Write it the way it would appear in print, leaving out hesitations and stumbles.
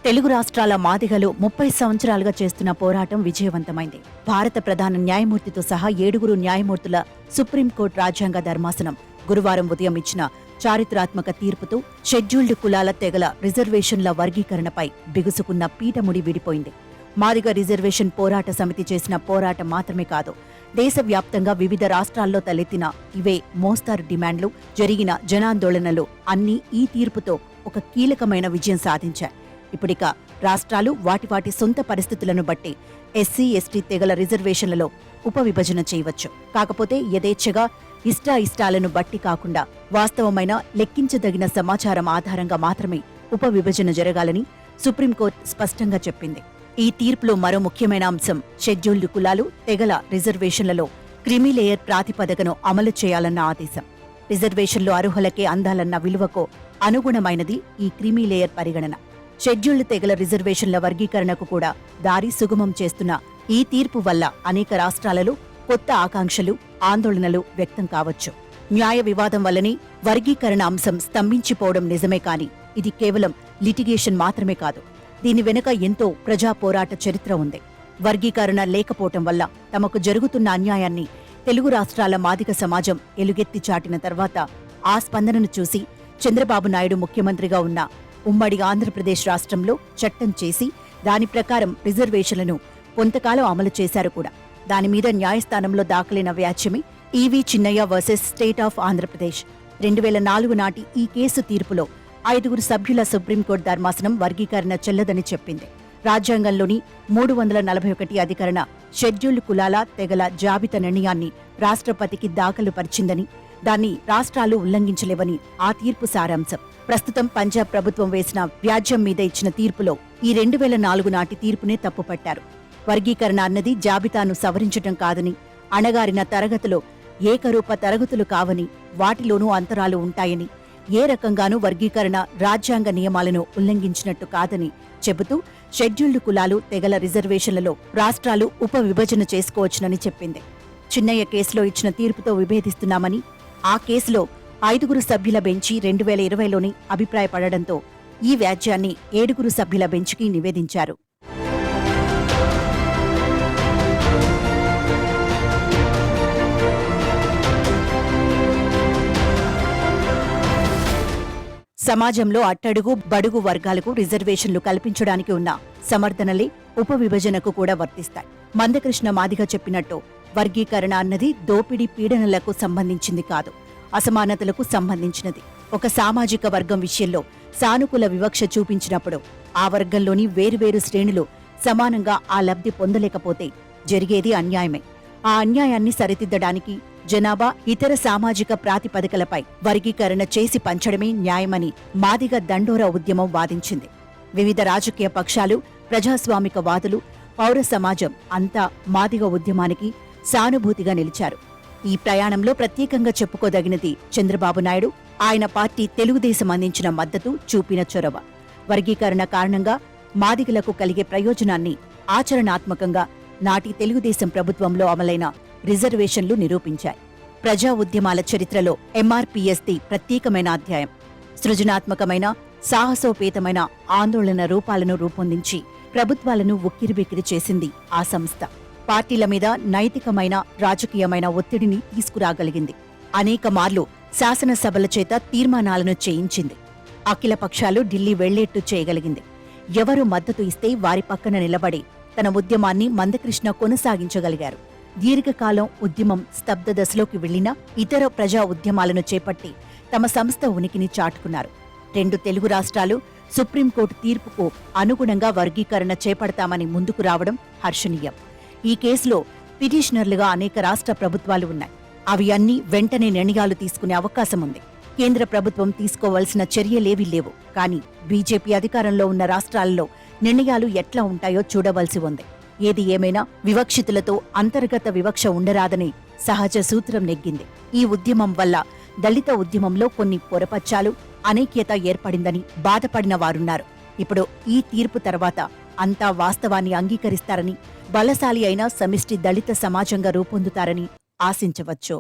తెలుగు రాష్ట్రాల మాదిగలు 30 సంవత్సరాలుగా చేస్తున్న పోరాటం విజయవంతమైంది. భారత ప్రధాన న్యాయమూర్తితో సహా 7 న్యాయమూర్తుల సుప్రీంకోర్టు రాజ్యాంగ ధర్మాసనం గురువారం ఉదయం ఇచ్చిన చారిత్రాత్మక తీర్పుతో షెడ్యూల్డ్ కులాల తెగల రిజర్వేషన్ల వర్గీకరణపై బిగుసుకున్న పీఠముడి విడిపోయింది. మాదిగ రిజర్వేషన్ పోరాట సమితి చేసిన పోరాటం మాత్రమే కాదు, దేశవ్యాప్తంగా వివిధ రాష్ట్రాల్లో తలెత్తిన ఇవే మోస్తారు డిమాండ్లు, జరిగిన జనాందోళనలు అన్నీ ఈ తీర్పుతో ఒక కీలకమైన విజయం సాధించాయి. ఇప్పుడిక రాష్ట్రాలు వాటి సొంత పరిస్థితులను బట్టి ఎస్సీ, ఎస్టీ తెగల రిజర్వేషన్లలో ఉపవిభజన చేయవచ్చు. కాకపోతే యథేచ్ఛగా ఇష్టాలను బట్టి కాకుండా వాస్తవమైన లెక్కించదగిన సమాచారం ఆధారంగా మాత్రమే ఉపవిభజన జరగాలని సుప్రీంకోర్టు స్పష్టంగా చెప్పింది. ఈ తీర్పులో మరో ముఖ్యమైన అంశం షెడ్యూల్డ్ కులాలు తెగల రిజర్వేషన్లలో క్రిమీలేయర్ ప్రాతిపదికను అమలు చేయాలన్న ఆదేశం. రిజర్వేషన్లు అర్హులకే అందాలన్న విలువకు అనుగుణమైనది ఈ క్రిమీలేయర్ పరిగణన. షెడ్యూల్డ్ తెగల రిజర్వేషన్ల వర్గీకరణకు కూడా దారి సుగమం చేస్తున్న ఈ తీర్పు వల్ల అనేక రాష్ట్రాలలో కొత్త ఆకాంక్షలు, ఆందోళనలు వ్యక్తం కావచ్చు. న్యాయ వివాదం వల్లనే వర్గీకరణ అంశం స్తంభించిపోవడం నిజమే, కాని ఇది కేవలం లిటిగేషన్ మాత్రమే కాదు. దీని వెనుక ఎంతో ప్రజా పోరాట చరిత్ర ఉంది. వర్గీకరణ లేకపోవటం వల్ల తమకు జరుగుతున్న అన్యాయాన్ని తెలుగు రాష్ట్రాల మాదిగ సమాజం ఎలుగెత్తి చాటిన తర్వాత ఆ స్పందనను చూసి చంద్రబాబు నాయుడు ముఖ్యమంత్రిగా ఉన్న ఉమ్మడి ఆంధ్రప్రదేశ్ రాష్ట్రంలో చట్టం చేసి దాని ప్రకారం రిజర్వేషన్లను కొంతకాలం అమలు చేశారు కూడా. దానిమీద న్యాయస్థానంలో దాఖలైన వ్యాజ్యమే E V Chinnaiah versus state of Andhra Pradesh. 2004 నాటి ఈ కేసు తీర్పులో 5 సభ్యుల సుప్రీంకోర్టు ధర్మాసనం వర్గీకరణ చెల్లదని చెప్పింది. రాజ్యాంగంలోని 341 అధికరణ షెడ్యూల్డ్ కులాల తెగల జాబితా నిర్ణయాన్ని రాష్ట్రపతికి దాఖలు పరిచిందని, దాన్ని రాష్ట్రాలు ఉల్లంఘించలేవని ఆ తీర్పు సారాంశం. ప్రస్తుతం పంజాబ్ ప్రభుత్వం వేసిన వ్యాజ్యం మీద ఇచ్చిన తీర్పులో ఈ 2004 నాటి తీర్పునే తప్పుపట్టారు. వర్గీకరణ అన్నది జాబితాను సవరించటం కాదని, అణగారిన తరగతులు ఏకరూప తరగతులు కావని, వాటిలోనూ అంతరాలు ఉంటాయని, ఏ రకంగానూ వర్గీకరణ రాజ్యాంగ నియమాలను ఉల్లంఘించినట్టు కాదని చెబుతూ షెడ్యూల్డ్ కులాలు తెగల రిజర్వేషన్లలో రాష్ట్రాలు ఉపవిభజన చేసుకోవచ్చునని చెప్పింది. చిన్నయ్య కేసులో ఇచ్చిన తీర్పుతో విభేదిస్తున్నామని, ఆ కేసులో 5 సభ్యుల బెంచి 2020లోనే అభిప్రాయపడడంతో ఈ వ్యాజ్యాన్ని 7 సభ్యుల బెంచ్కి నివేదించారు. సమాజంలో అట్టడుగు, బడుగు వర్గాలకు రిజర్వేషన్లు కల్పించడానికి ఉన్న సమర్థనలే ఉపవిభజనకు కూడా వర్తిస్తాయి. మందకృష్ణ మాదిగ చెప్పినట్టు వర్గీకరణ అన్నది దోపిడీ, పీడనలకు సంబంధించింది కాదు, అసమానతలకు సంబంధించినది. ఒక సామాజిక వర్గం విషయంలో సానుకూల వివక్ష చూపించినప్పుడు ఆ వర్గంలోని వేరువేరు శ్రేణులు సమానంగా ఆ లబ్ధి పొందలేకపోతే జరిగేది అన్యాయమే. ఆ అన్యాయాన్ని సరిదిద్దడానికి జనాభా, ఇతర సామాజిక ప్రాతిపదికలపై వర్గీకరణ చేసి పంచడమే న్యాయమని మాదిగ దండోరా ఉద్యమం వాదించింది. వివిధ రాజకీయ పక్షాలు, ప్రజాస్వామిక వాదులు, పౌర సమాజం అంతా మాదిగ ఉద్యమానికి సానుభూతిగా నిలిచారు. ఈ ప్రయాణంలో ప్రత్యేకంగా చెప్పుకోదగినది చంద్రబాబు నాయుడు, ఆయన పార్టీ తెలుగుదేశం అందించిన మద్దతు, చూపిన చొరవ. వర్గీకరణ కారణంగా మాదిగలకు కలిగే ప్రయోజనాన్ని ఆచరణాత్మకంగా నాటి తెలుగుదేశం ప్రభుత్వంలో అమలైన రిజర్వేషన్లు నిరూపించాయి. ప్రజా ఉద్యమాల చరిత్రలో ఎంఆర్పీఎస్ది ప్రత్యేకమైన అధ్యాయం. సృజనాత్మకమైన, సాహసోపేతమైన ఆందోళన రూపాలను రూపొందించి ప్రభుత్వాలను ఉక్కిరిబిక్కిరి చేసింది ఆ సంస్థ. పార్టీల మీద నైతికమైన, రాజకీయమైన ఒత్తిడిని తీసుకురాగలిగింది. అనేక మార్లు శాసనసభల చేత తీర్మానాలను చేయించింది. అఖిల పక్షాలు ఢిల్లీ వెళ్లేట్టు చేయగలిగింది. ఎవరు మద్దతు ఇస్తే వారి పక్కన నిలబడి తన ఉద్యమాన్ని మందకృష్ణ కొనసాగించగలిగారు. దీర్ఘకాలం ఉద్యమం స్తబ్ద దశలోకి వెళ్లినా ఇతర ప్రజా ఉద్యమాలను చేపట్టి తమ సంస్థ ఉనికిని చాటుకున్నారు. 2 తెలుగు రాష్ట్రాలు సుప్రీంకోర్టు తీర్పుకు అనుగుణంగా వర్గీకరణ చేపడతామని ముందుకు రావడం హర్షణీయం. ఈ కేసులో పిటిషనర్లుగా అనేక రాష్ట్ర ప్రభుత్వాలు ఉన్నాయి. అవి అన్నీ వెంటనే నిర్ణయాలు తీసుకునే అవకాశం ఉంది. కేంద్ర ప్రభుత్వం తీసుకోవాల్సిన చర్యలేవీ లేవు. కానీ బీజేపీ అధికారంలో ఉన్న రాష్ట్రాలలో నిర్ణయాలు ఎట్లా ఉంటాయో చూడవలసి ఉంది. ఏది ఏమైనా వివక్షితులతో అంతర్గత వివక్ష ఉండరాదని సహజ సూత్రం నెగ్గింది. ఈ ఉద్యమం వల్ల దళిత ఉద్యమంలో కొన్ని పొరపచ్చాలు, అనైక్యత ఏర్పడిందని బాధపడిన వారున్నారు. ఇప్పుడు ఈ తీర్పు తర్వాత అంతా వాస్తవాన్ని అంగీకరిస్తారని, బలశాలి అయిన సమిష్టి దళిత సమాజంగా రూపొందుతారని ఆశించవచ్చు.